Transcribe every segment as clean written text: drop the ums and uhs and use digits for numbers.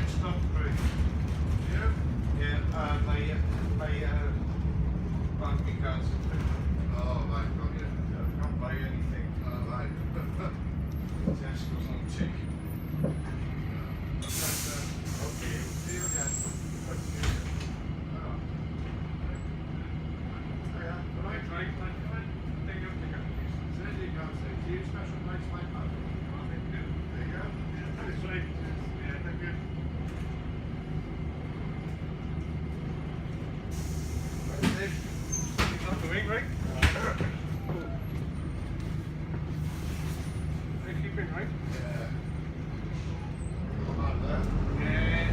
stop through. Yeah? Yeah, my banking cards. Oh, right, got you. I can't buy anything. Oh, right. Tesco's on tick. Okay, see you again. Oh. Yeah, Right, right, right, right. Take your ticket, please. says you can't say, do you special nights like that? There you go. That's right. Yeah, thank you. He's not doing right. They keep it right. Yeah. Not there. Yeah.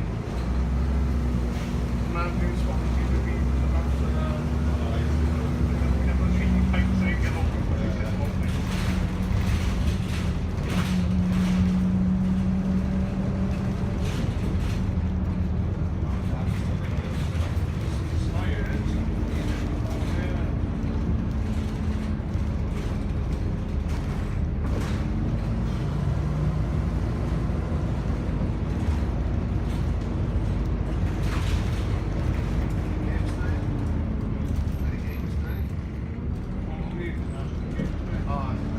Man who's what we keep the beans about we have a cheeky pipe saying get off the Games night? Any games night? Oh,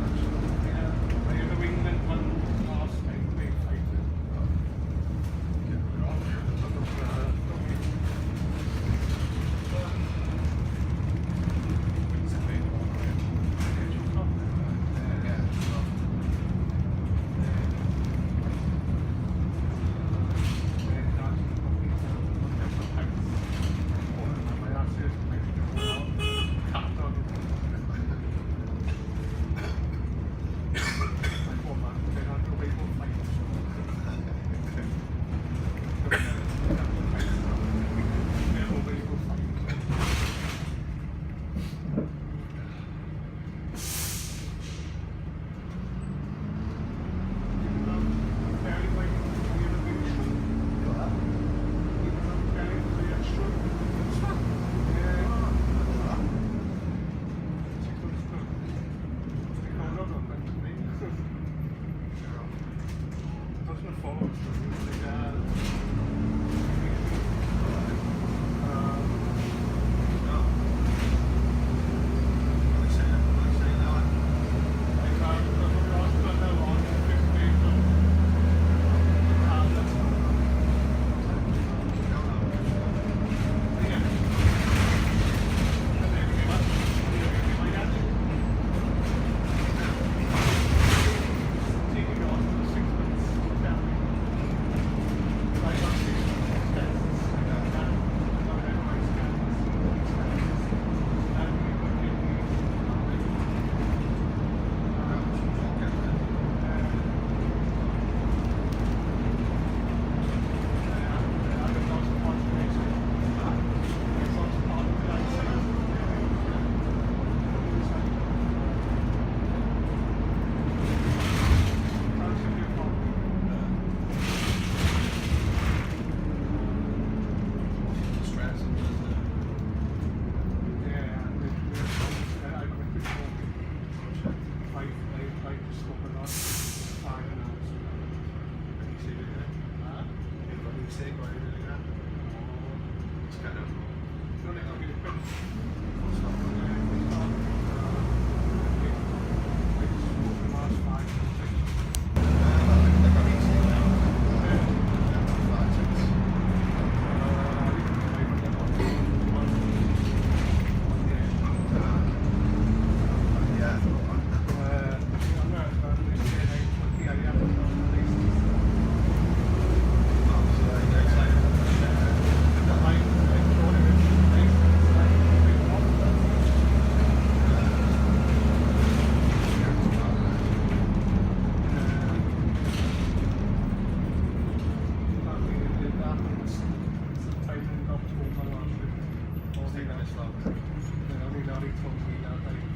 Only Larry told me that